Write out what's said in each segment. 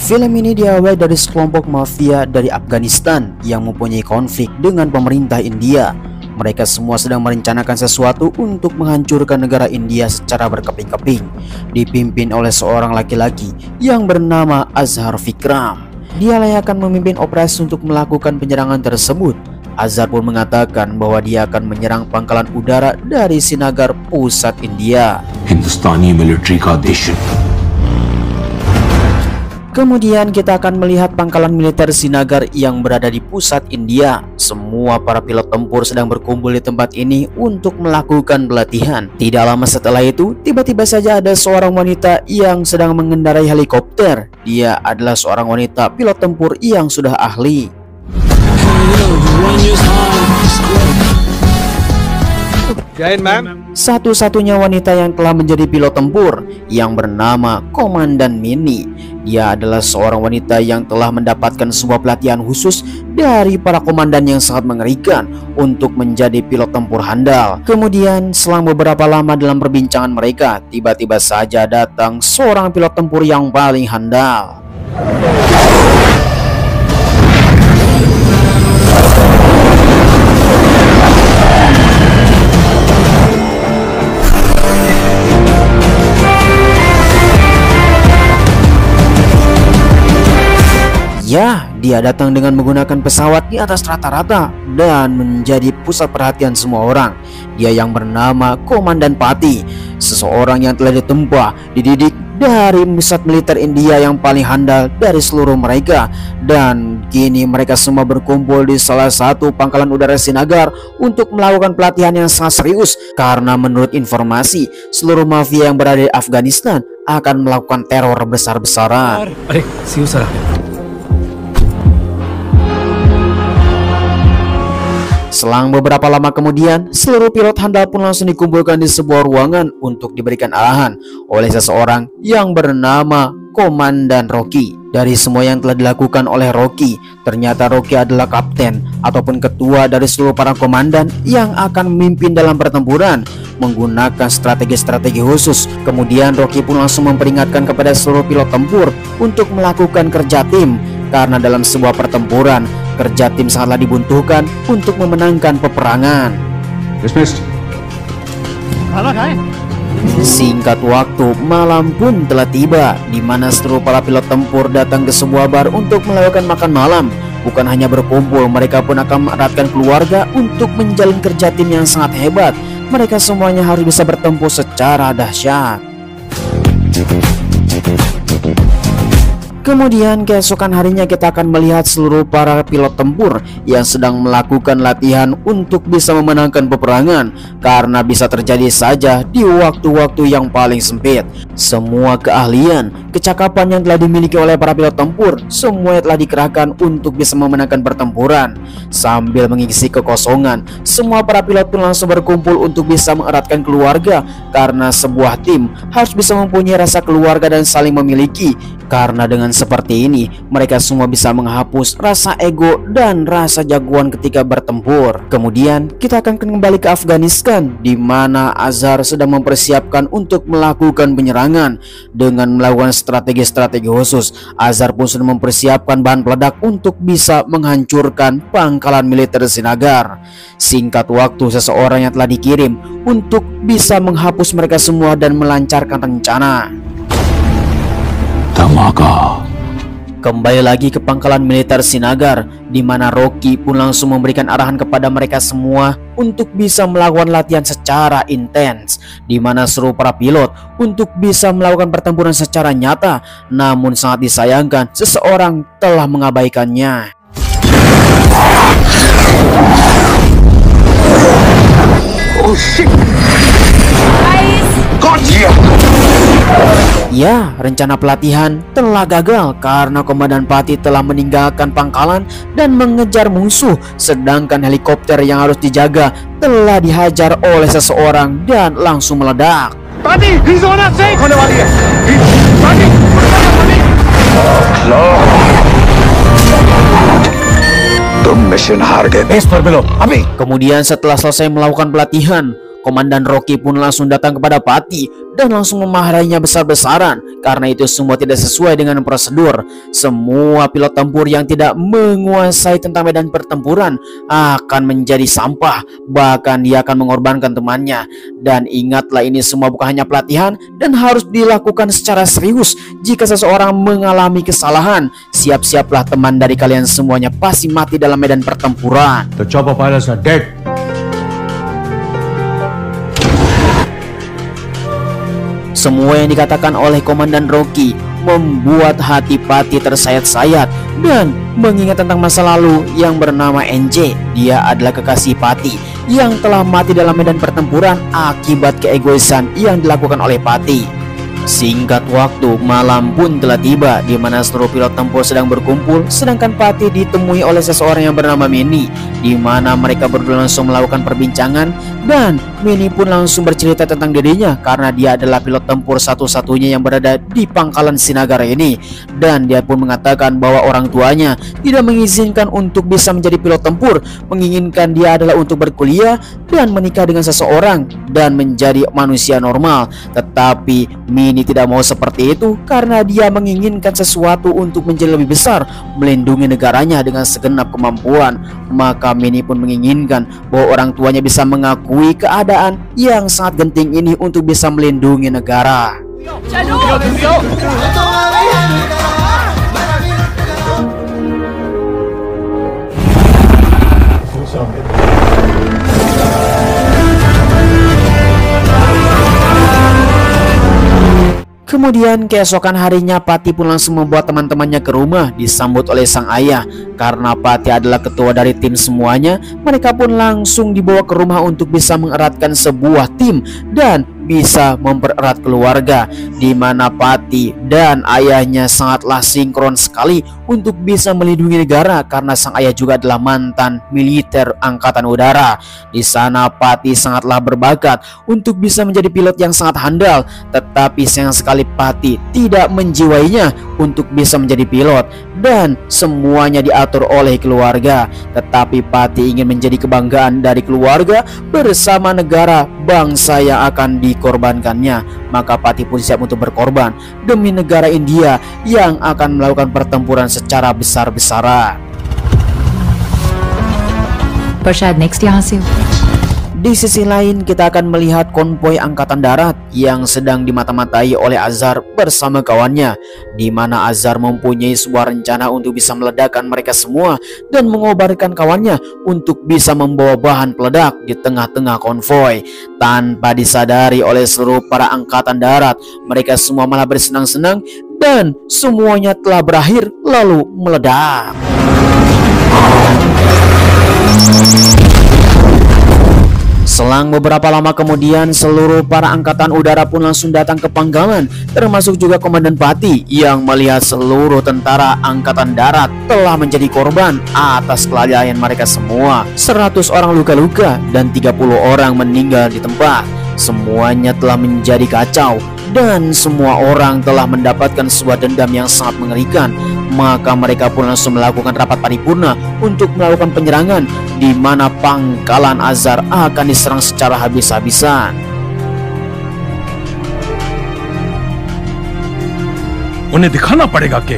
Film ini diawali dari sekelompok mafia dari Afghanistan yang mempunyai konflik dengan pemerintah India. Mereka semua sedang merencanakan sesuatu untuk menghancurkan negara India secara berkeping-keping, dipimpin oleh seorang laki-laki yang bernama Azhar Vikram. Dialah yang akan memimpin operasi untuk melakukan penyerangan tersebut. Azhar pun mengatakan bahwa dia akan menyerang pangkalan udara dari Srinagar, pusat India. Hindustani military ka desh. Kemudian kita akan melihat pangkalan militer Srinagar yang berada di pusat India. Semua para pilot tempur sedang berkumpul di tempat ini untuk melakukan pelatihan. Tidak lama setelah itu, tiba-tiba saja ada seorang wanita yang sedang mengendarai helikopter. Dia adalah seorang wanita pilot tempur yang sudah ahli. Satu-satunya wanita yang telah menjadi pilot tempur yang bernama Komandan Mini. Dia adalah seorang wanita yang telah mendapatkan sebuah pelatihan khusus dari para komandan yang sangat mengerikan untuk menjadi pilot tempur handal. Kemudian selang beberapa lama dalam perbincangan mereka, tiba-tiba saja datang seorang pilot tempur yang paling handal. Ya, dia datang dengan menggunakan pesawat di atas rata-rata dan menjadi pusat perhatian semua orang. Dia yang bernama Komandan Pati, seseorang yang telah ditempa, dididik dari pusat militer India yang paling handal dari seluruh mereka. Dan kini mereka semua berkumpul di salah satu pangkalan udara Srinagar untuk melakukan pelatihan yang sangat serius. Karena menurut informasi, seluruh mafia yang berada di Afghanistan akan melakukan teror besar-besaran. Selang beberapa lama kemudian, seluruh pilot handal pun langsung dikumpulkan di sebuah ruangan untuk diberikan arahan oleh seseorang yang bernama Komandan Rocky. Dari semua yang telah dilakukan oleh Rocky, ternyata Rocky adalah kapten ataupun ketua dari seluruh para komandan yang akan memimpin dalam pertempuran menggunakan strategi-strategi khusus. Kemudian Rocky pun langsung memperingatkan kepada seluruh pilot tempur untuk melakukan kerja tim, karena dalam sebuah pertempuran kerja tim sangatlah dibutuhkan untuk memenangkan peperangan. Singkat waktu, malam pun telah tiba, di mana seluruh para pilot tempur datang ke sebuah bar untuk melakukan makan malam. Bukan hanya berkumpul, mereka pun akan mengeratkan keluarga untuk menjalin kerja tim yang sangat hebat. Mereka semuanya harus bisa bertempur secara dahsyat. Kemudian keesokan harinya kita akan melihat seluruh para pilot tempur yang sedang melakukan latihan untuk bisa memenangkan peperangan, karena bisa terjadi saja di waktu-waktu yang paling sempit. Semua keahlian, kecakapan yang telah dimiliki oleh para pilot tempur semuanya telah dikerahkan untuk bisa memenangkan pertempuran. Sambil mengisi kekosongan, semua para pilot pun langsung berkumpul untuk bisa mengeratkan keluarga, karena sebuah tim harus bisa mempunyai rasa keluarga dan saling memiliki. Karena dengan seperti ini, mereka semua bisa menghapus rasa ego dan rasa jagoan ketika bertempur. Kemudian kita akan kembali ke Afghanistan, di mana Azhar sedang mempersiapkan untuk melakukan penyerangan dengan melakukan strategi-strategi khusus. Azhar pun sudah mempersiapkan bahan peledak untuk bisa menghancurkan pangkalan militer Srinagar. Singkat waktu, seseorang yang telah dikirim untuk bisa menghapus mereka semua dan melancarkan rencana. Kembali lagi ke pangkalan militer Srinagar, di mana Rocky pun langsung memberikan arahan kepada mereka semua untuk bisa melakukan latihan secara intens, di mana seluruh para pilot untuk bisa melakukan pertempuran secara nyata. Namun sangat disayangkan, seseorang telah mengabaikannya. Oh shit! Ya, rencana pelatihan telah gagal karena Komandan Pati telah meninggalkan pangkalan dan mengejar musuh, sedangkan helikopter yang harus dijaga telah dihajar oleh seseorang dan langsung meledak. Pati, he's on that side. Pati, Kemudian setelah selesai melakukan pelatihan, Komandan Rocky pun langsung datang kepada Pati dan langsung memarahinya besar-besaran karena itu semua tidak sesuai dengan prosedur. Semua pilot tempur yang tidak menguasai tentang medan pertempuran akan menjadi sampah, bahkan dia akan mengorbankan temannya. Dan ingatlah, ini semua bukan hanya pelatihan dan harus dilakukan secara serius. Jika seseorang mengalami kesalahan, siap-siaplah teman dari kalian semuanya pasti mati dalam medan pertempuran. The chopper pilots are dead. Semua yang dikatakan oleh Komandan Rocky membuat hati Pati tersayat-sayat dan mengingat tentang masa lalu yang bernama NJ. Dia adalah kekasih Pati yang telah mati dalam medan pertempuran akibat keegoisan yang dilakukan oleh Pati. Singkat waktu, malam pun telah tiba di mana seluruh pilot tempur sedang berkumpul, sedangkan Pati ditemui oleh seseorang yang bernama Minnie, di mana mereka berdua langsung melakukan perbincangan dan Minnie pun langsung bercerita tentang dirinya karena dia adalah pilot tempur satu-satunya yang berada di pangkalan Sinagara ini, dan dia pun mengatakan bahwa orang tuanya tidak mengizinkan untuk bisa menjadi pilot tempur, menginginkan dia adalah untuk berkuliah dan menikah dengan seseorang dan menjadi manusia normal. Tetapi Minnie tidak mau seperti itu karena dia menginginkan sesuatu untuk menjadi lebih besar, melindungi negaranya dengan segenap kemampuan. Maka Minnie pun menginginkan bahwa orang tuanya bisa mengakui keadaan yang sangat genting ini untuk bisa melindungi negara. Kemudian keesokan harinya Pati pun langsung membawa teman-temannya ke rumah disambut oleh sang ayah. Karena Pati adalah ketua dari tim semuanya, mereka pun langsung dibawa ke rumah untuk bisa mengeratkan sebuah tim dan bisa mempererat keluarga, di mana Pati dan ayahnya sangatlah sinkron sekali untuk bisa melindungi negara karena sang ayah juga adalah mantan militer angkatan udara. Di sana Pati sangatlah berbakat untuk bisa menjadi pilot yang sangat handal, tetapi sayang sekali Pati tidak menjiwainya untuk bisa menjadi pilot dan semuanya diatur oleh keluarga. Tetapi Pati ingin menjadi kebanggaan dari keluarga bersama negara bangsa yang akan dikorbankannya. Maka Pati pun siap untuk berkorban demi negara India yang akan melakukan pertempuran secara besar-besaran. प्रसाद नेक्स्ट यहाँ से Di sisi lain, kita akan melihat konvoi angkatan darat yang sedang dimata-matai oleh Azhar bersama kawannya, di mana Azhar mempunyai sebuah rencana untuk bisa meledakkan mereka semua dan mengobarkan kawannya untuk bisa membawa bahan peledak di tengah-tengah konvoi. Tanpa disadari oleh seluruh para angkatan darat, mereka semua malah bersenang-senang dan semuanya telah berakhir lalu meledak. Selang beberapa lama kemudian, seluruh para angkatan udara pun langsung datang ke pangkalan, termasuk juga Komandan Pati yang melihat seluruh tentara angkatan darat telah menjadi korban atas kelalaian mereka semua. 100 orang luka-luka dan 30 orang meninggal di tempat. Semuanya telah menjadi kacau dan semua orang telah mendapatkan sebuah dendam yang sangat mengerikan. Maka mereka pun langsung melakukan rapat paripurna untuk melakukan penyerangan, di mana pangkalan Azhar akan diserang secara habis-habisan. उन्हें दिखाना पड़ेगा कि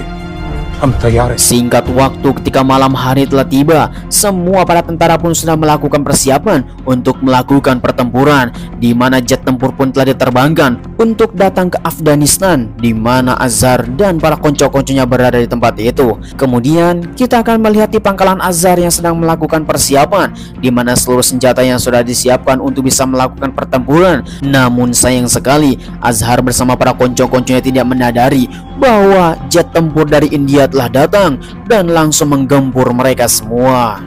हम तैयार हैं. Singkat waktu, ketika malam hari telah tiba, semua para tentara pun sudah melakukan persiapan untuk melakukan pertempuran, di mana jet tempur pun telah diterbangkan untuk datang ke Afghanistan, di mana Azhar dan para konco-konconya berada di tempat itu. Kemudian kita akan melihat di pangkalan Azhar yang sedang melakukan persiapan, di mana seluruh senjata yang sudah disiapkan untuk bisa melakukan pertempuran. Namun sayang sekali, Azhar bersama para konco-konconya tidak menyadari bahwa jet tempur dari India telah datang dan langsung menggempur mereka semua.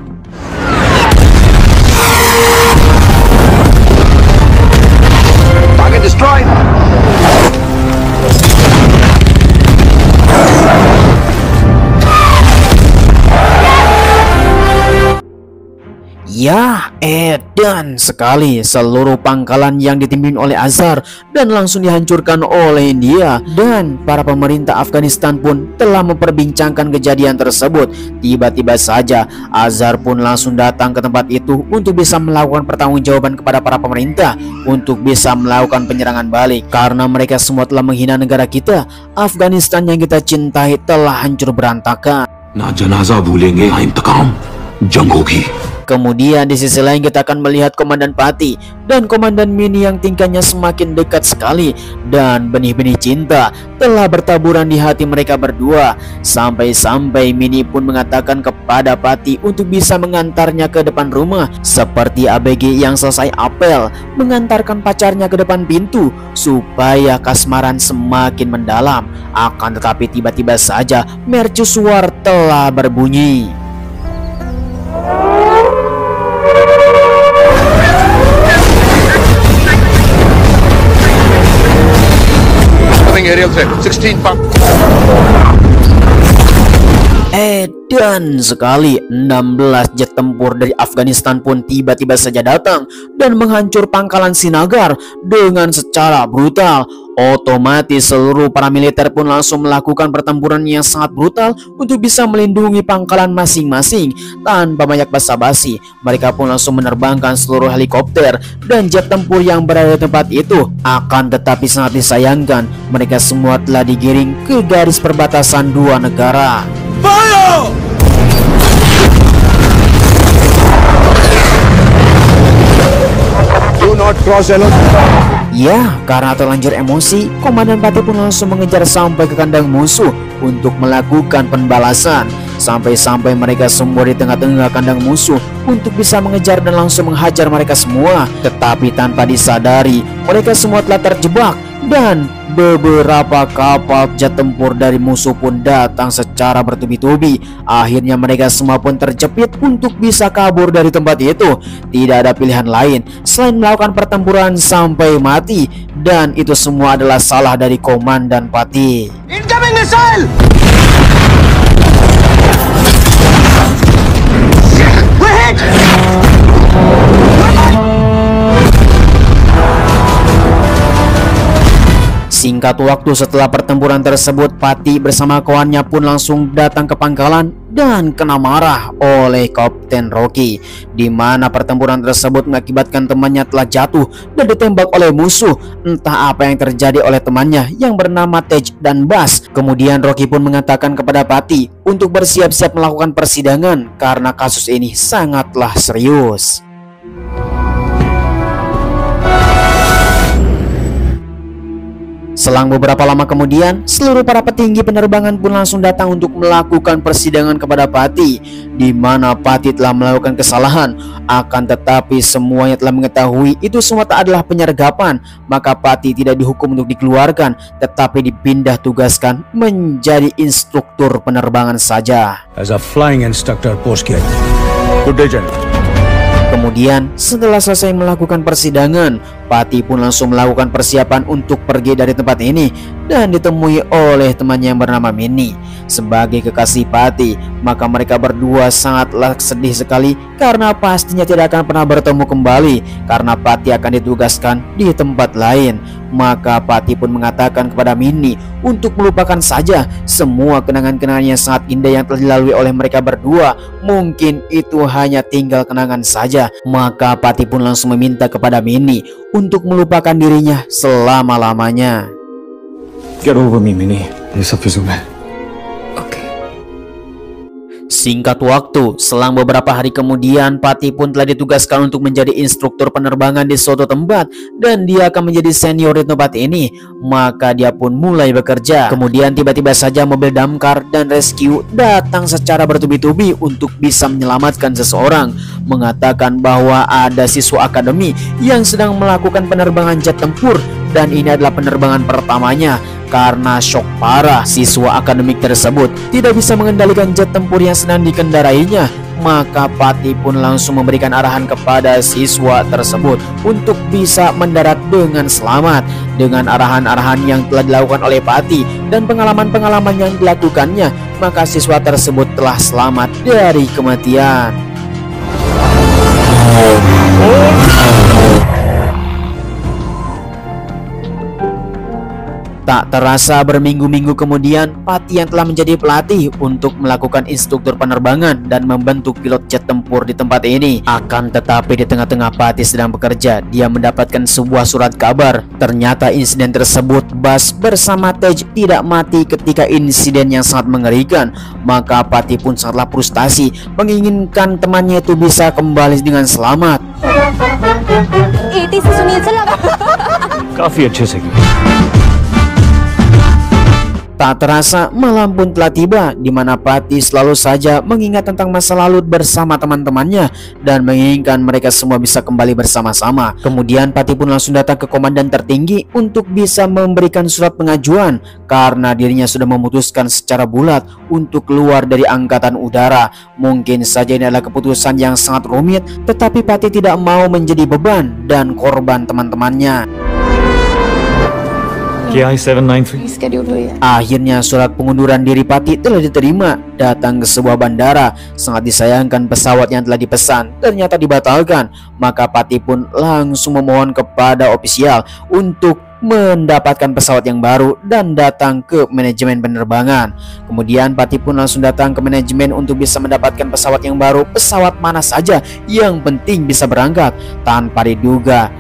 Target destroyed. Ya, edan sekali seluruh pangkalan yang dipimpin oleh Azhar dan langsung dihancurkan oleh India. Dan para pemerintah Afghanistan pun telah memperbincangkan kejadian tersebut. Tiba-tiba saja Azhar pun langsung datang ke tempat itu untuk bisa melakukan pertanggungjawaban kepada para pemerintah untuk bisa melakukan penyerangan balik, karena mereka semua telah menghina negara kita. Afghanistan yang kita cintai telah hancur berantakan. ना जनाजा भूलेंगे ना इंतकाम जंग होगी। Kemudian di sisi lain kita akan melihat Komandan Pati dan Komandan Mini yang tingkahnya semakin dekat sekali, dan benih-benih cinta telah bertaburan di hati mereka berdua. Sampai-sampai Mini pun mengatakan kepada Pati untuk bisa mengantarnya ke depan rumah, seperti ABG yang selesai apel mengantarkan pacarnya ke depan pintu supaya kasmaran semakin mendalam. Akan tetapi tiba-tiba saja mercusuar telah berbunyi. Aerial threat 16 pump. Dan sekali 16 jet tempur dari Afghanistan pun tiba-tiba saja datang dan menghancur pangkalan Srinagar dengan secara brutal. Otomatis seluruh para militer pun langsung melakukan pertempuran yang sangat brutal untuk bisa melindungi pangkalan masing-masing. Tanpa banyak basa-basi, mereka pun langsung menerbangkan seluruh helikopter dan jet tempur yang berada di tempat itu. Akan tetapi sangat disayangkan, mereka semua telah digiring ke garis perbatasan dua negara. Do not cross yellow. Ya, karena terlanjur emosi, Komandan Pati pun langsung mengejar sampai ke kandang musuh untuk melakukan pembalasan. Sampai-sampai mereka semua di tengah-tengah kandang musuh untuk bisa mengejar dan langsung menghajar mereka semua. Tetapi tanpa disadari, mereka semua telah terjebak dan beberapa kapal jet tempur dari musuh pun datang secara bertubi-tubi. Akhirnya mereka semua pun terjepit untuk bisa kabur dari tempat itu. Tidak ada pilihan lain selain melakukan pertempuran sampai mati, dan itu semua adalah salah dari Komandan Pati. Incoming missile. We're hit. Singkat waktu setelah pertempuran tersebut, Pati bersama kawannya pun langsung datang ke pangkalan dan kena marah oleh Kapten Rocky, di mana pertempuran tersebut mengakibatkan temannya telah jatuh dan ditembak oleh musuh. Entah apa yang terjadi oleh temannya yang bernama Tej dan Bas. Kemudian Rocky pun mengatakan kepada Pati untuk bersiap-siap melakukan persidangan karena kasus ini sangatlah serius. Selang beberapa lama kemudian, seluruh para petinggi penerbangan pun langsung datang untuk melakukan persidangan kepada Pati, di mana Pati telah melakukan kesalahan. Akan tetapi semuanya telah mengetahui itu semua tak adalah penyergapan, maka Pati tidak dihukum untuk dikeluarkan, tetapi dipindah tugaskan menjadi instruktur penerbangan saja. As a flying instructor post kiya. Good day, General. Kemudian setelah selesai melakukan persidangan, Pati pun langsung melakukan persiapan untuk pergi dari tempat ini dan ditemui oleh temannya yang bernama Mini. Sebagai kekasih Pati, maka mereka berdua sangatlah sedih sekali karena pastinya tidak akan pernah bertemu kembali karena Pati akan ditugaskan di tempat lain. Maka Pati pun mengatakan kepada Mini untuk melupakan saja semua kenangan-kenangan yang sangat indah yang telah dilalui oleh mereka berdua. Mungkin itu hanya tinggal kenangan saja. Maka Pati pun langsung meminta kepada Mini untuk melupakan dirinya selama-lamanya. Get over me, Mini. Ini सब फिजूल है. Singkat waktu, selang beberapa hari kemudian, Pati pun telah ditugaskan untuk menjadi instruktur penerbangan di suatu tempat dan dia akan menjadi senior di tempat ini. Maka dia pun mulai bekerja. Kemudian tiba-tiba saja mobil damkar dan rescue datang secara bertubi-tubi untuk bisa menyelamatkan seseorang, mengatakan bahwa ada siswa akademi yang sedang melakukan penerbangan jet tempur dan ini adalah penerbangan pertamanya. Karena shock parah, siswa akademik tersebut tidak bisa mengendalikan jet tempur yang sedang dikendarainya. Maka Pati pun langsung memberikan arahan kepada siswa tersebut untuk bisa mendarat dengan selamat. Dengan arahan-arahan yang telah dilakukan oleh Pati dan pengalaman-pengalaman yang dilakukannya, maka siswa tersebut telah selamat dari kematian. Tak terasa berminggu-minggu kemudian, Pati yang telah menjadi pelatih untuk melakukan instruktur penerbangan dan membentuk pilot jet tempur di tempat ini. Akan tetapi di tengah-tengah Pati sedang bekerja, dia mendapatkan sebuah surat kabar. Ternyata insiden tersebut Bas bersama Tej tidak mati ketika insiden yang sangat mengerikan. Maka Pati pun sangatlah frustasi, menginginkan temannya itu bisa kembali dengan selamat. काफी अच्छे से की। Tak terasa malam pun telah tiba, di mana Pati selalu saja mengingat tentang masa lalu bersama teman-temannya dan menginginkan mereka semua bisa kembali bersama-sama. Kemudian Pati pun langsung datang ke komandan tertinggi untuk bisa memberikan surat pengajuan karena dirinya sudah memutuskan secara bulat untuk keluar dari angkatan udara. Mungkin saja ini adalah keputusan yang sangat rumit, tetapi Pati tidak mau menjadi beban dan korban teman-temannya. Akhirnya surat pengunduran diri Pati telah diterima. Datang ke sebuah bandara, sangat disayangkan pesawat yang telah dipesan ternyata dibatalkan. Maka Pati pun langsung memohon kepada ofisial untuk mendapatkan pesawat yang baru dan datang ke manajemen penerbangan. Kemudian Pati pun langsung datang ke manajemen untuk bisa mendapatkan pesawat yang baru, pesawat mana saja yang penting bisa berangkat. Tanpa diduga,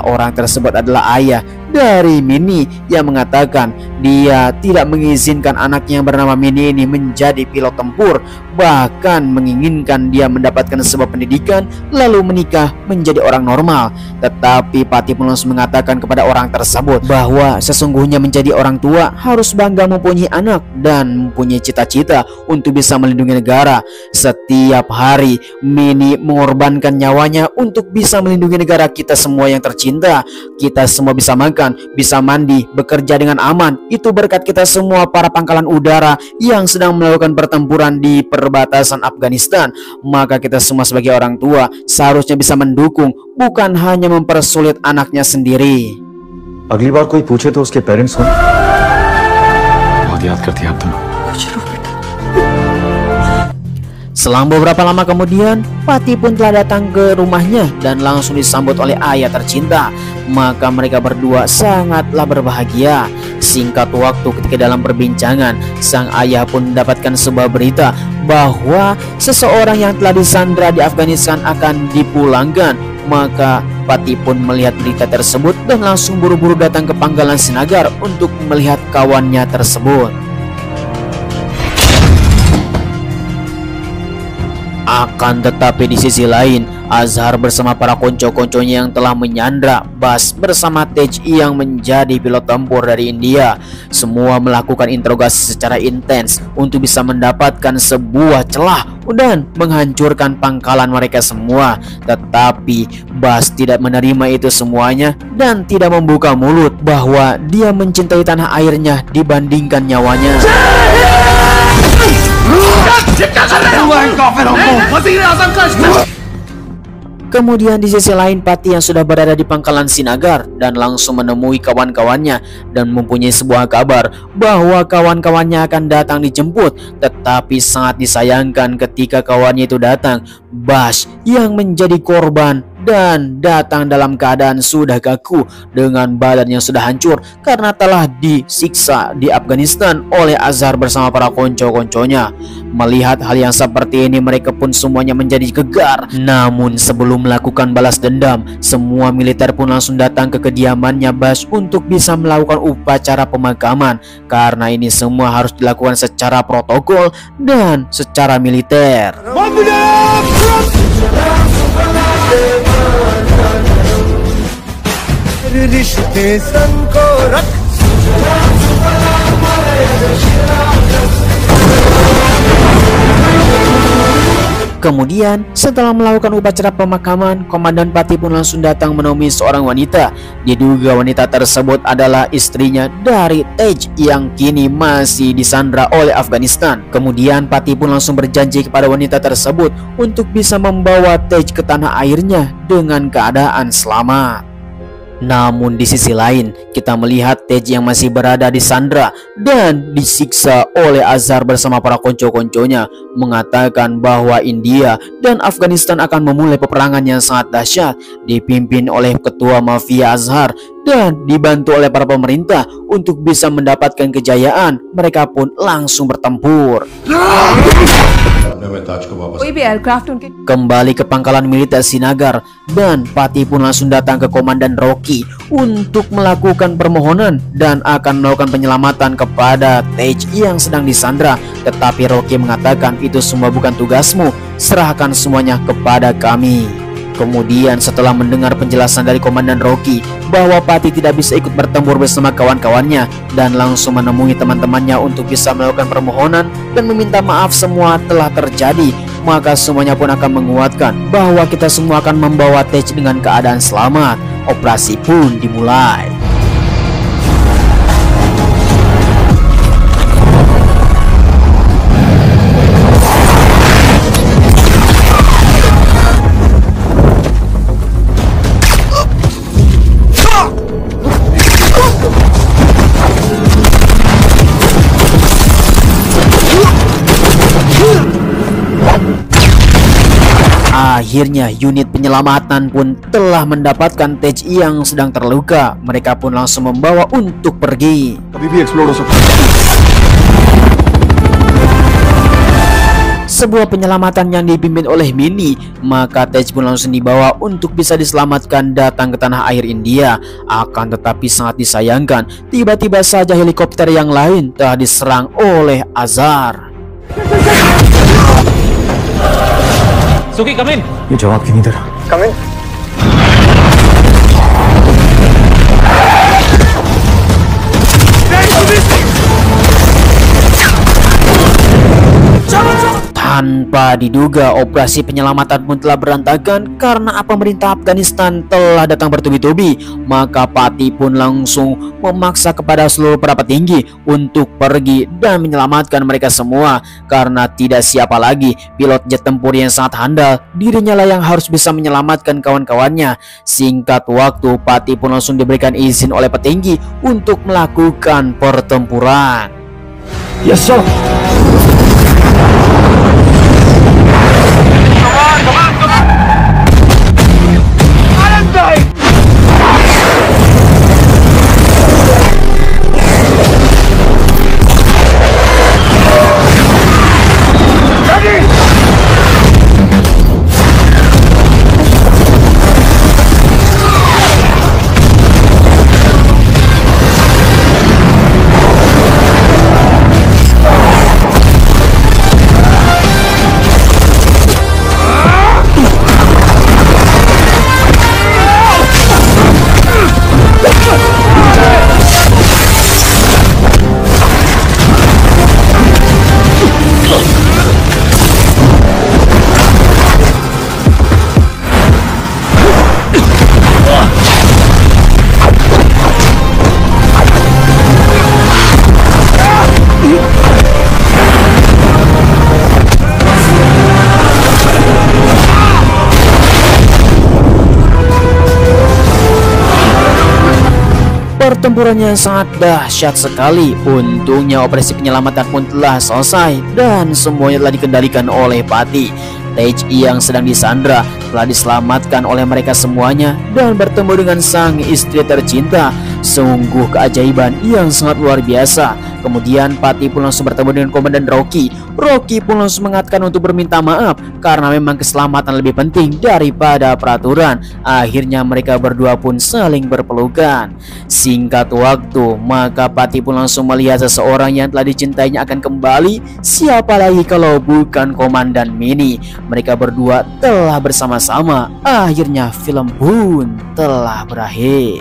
orang tersebut adalah ayah dari Mini yang mengatakan dia tidak mengizinkan anaknya yang bernama Mini ini menjadi pilot tempur, bahkan menginginkan dia mendapatkan sebuah pendidikan lalu menikah menjadi orang normal. Tetapi Pati pun langsung mengatakan kepada orang tersebut bahwa sesungguhnya menjadi orang tua harus bangga mempunyai anak dan mempunyai cita-cita untuk bisa melindungi negara. Setiap hari Mini mengorbankan nyawanya untuk bisa melindungi negara kita semua yang tercinta. Kita semua bisa makan, bisa mandi, bekerja dengan aman. Itu berkat kita semua para pangkalan udara yang sedang melakukan pertempuran di perbatasan Afghanistan. Maka kita semua sebagai orang tua seharusnya bisa mendukung, bukan hanya mempersulit anaknya sendiri. अगली बार कोई पूछे तो उसके पेरेंट्स हो। बहुत याद करती है आप तुम। Selang beberapa lama kemudian, Pati pun telah datang ke rumahnya dan langsung disambut oleh ayah tercinta. Maka mereka berdua sangatlah berbahagia. Singkat waktu ketika dalam perbincangan, sang ayah pun mendapatkan sebuah berita bahwa seseorang yang telah disandra di Afghanistan akan dipulangkan. Maka Pati pun melihat berita tersebut dan langsung buru-buru datang ke pangkalan Sinagar untuk melihat kawannya tersebut. Akan tetapi di sisi lain, Azhar bersama para konco-konconya yang telah menyandra Bas bersama Tej yang menjadi pilot tempur dari India, semua melakukan interogasi secara intens untuk bisa mendapatkan sebuah celah dan menghancurkan pangkalan mereka semua. Tetapi Bas tidak menerima itu semuanya dan tidak membuka mulut bahwa dia mencintai tanah airnya dibandingkan nyawanya. Kemudian di sisi lain, Pati yang sudah berada di pangkalan Sinagar dan langsung menemui kawan-kawannya dan mempunyai sebuah kabar bahwa kawan-kawannya akan datang dijemput. Tetapi sangat disayangkan ketika kawannya itu datang, Bas yang menjadi korban dan datang dalam keadaan sudah kaku dengan badan yang sudah hancur karena telah disiksa di Afghanistan oleh Azhar bersama para konco-konconya. Melihat hal yang seperti ini, mereka pun semuanya menjadi gegar. Namun sebelum melakukan balas dendam, semua militer pun langsung datang ke kediamannya Bas untuk bisa melakukan upacara pemakaman karena ini semua harus dilakukan secara protokol dan secara militer. Kemudian setelah melakukan upacara pemakaman, Komandan Pati pun langsung datang menemui seorang wanita. Diduga wanita tersebut adalah istrinya dari Tej yang kini masih disandra oleh Afghanistan. Kemudian Pati pun langsung berjanji kepada wanita tersebut untuk bisa membawa Tej ke tanah airnya dengan keadaan selamat. Namun di sisi lain, kita melihat Tej yang masih berada di sandra dan disiksa oleh Azhar bersama para konco-konconya, mengatakan bahwa India dan Afghanistan akan memulai peperangan yang sangat dahsyat dipimpin oleh ketua mafia Azhar dan dibantu oleh para pemerintah untuk bisa mendapatkan kejayaan. Mereka pun langsung bertempur. कोई भी एयरक्राफ्ट उनके Kembali ke pangkalan militer Srinagar dan Pati pun langsung datang ke Komandan Rocky untuk melakukan permohonan dan akan melakukan penyelamatan kepada Tej yang sedang disandra. Tetapi Rocky mengatakan itu semua bukan tugasmu, serahkan semuanya kepada kami. Kemudian setelah mendengar penjelasan dari Komandan Rocky bahwa Pati tidak bisa ikut bertempur bersama kawan-kawannya dan langsung menemui teman-temannya untuk bisa melakukan permohonan dan meminta maaf semua telah terjadi, maka semuanya pun akan menguatkan bahwa kita semua akan membawa Tej dengan keadaan selamat. Operasi pun dimulai. Akhirnya unit penyelamatan pun telah mendapatkan Tej yang sedang terluka. Mereka pun langsung membawa untuk pergi. अभी भी एक्सप्लोर हो सकता है। Sebuah penyelamatan yang dipimpin oleh Mini, maka Tej pun langsung dibawa untuk bisa diselamatkan datang ke tanah air India. Akan tetapi sangat disayangkan, tiba-tiba saja helikopter yang lain telah diserang oleh Azhar. सुखी कम इन। ये जवाब क्यों नहीं दे रहा? Tanpa diduga, operasi penyelamatan pun telah berantakan karena pemerintah Afghanistan telah datang bertubi-tubi. Maka Pati pun langsung memaksa kepada seluruh para petinggi untuk pergi dan menyelamatkan mereka semua. Karena tidak siapa lagi, pilot jet tempur yang sangat handal, dirinya lah yang harus bisa menyelamatkan kawan-kawannya. Singkat waktu, Pati pun langsung diberikan izin oleh petinggi untuk melakukan pertempuran. Yes sir. Pertempurannya sangat dahsyat sekali. Untungnya operasi penyelamatan pun telah selesai dan semuanya telah dikendalikan oleh Pati. Tej yang sedang disandra telah diselamatkan oleh mereka semuanya dan bertemu dengan sang istri tercinta. Sungguh keajaiban yang sangat luar biasa. Kemudian Pati pun langsung bertemu dengan Komandan Rocky. Rocky pun langsung mengatakan untuk berminta maaf karena memang keselamatan lebih penting daripada peraturan. Akhirnya mereka berdua pun saling berpelukan. Singkat waktu, maka Pati pun langsung melihat seseorang yang telah dicintainya akan kembali. Siapa lagi kalau bukan Komandan Mini. Mereka berdua telah bersama-sama. Akhirnya film pun telah berakhir.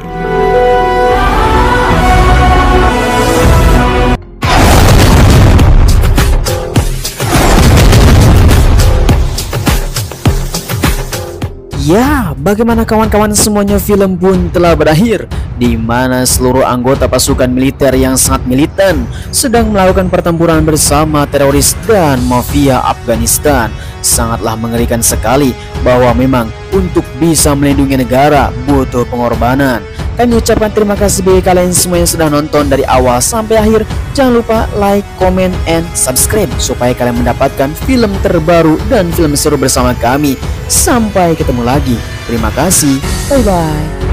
Ya, bagaimana kawan-kawan, semuanya film pun telah berakhir, di mana seluruh anggota pasukan militer yang sangat militan sedang melakukan pertempuran bersama teroris dan mafia Afghanistan. Sangatlah mengerikan sekali bahwa memang untuk bisa melindungi negara butuh pengorbanan. Kami ucapkan terima kasih bagi kalian semua yang sudah nonton dari awal sampai akhir. Jangan lupa like, comment, and subscribe supaya kalian mendapatkan film terbaru dan film seru bersama kami. Sampai ketemu lagi. Terima kasih. Bye-bye.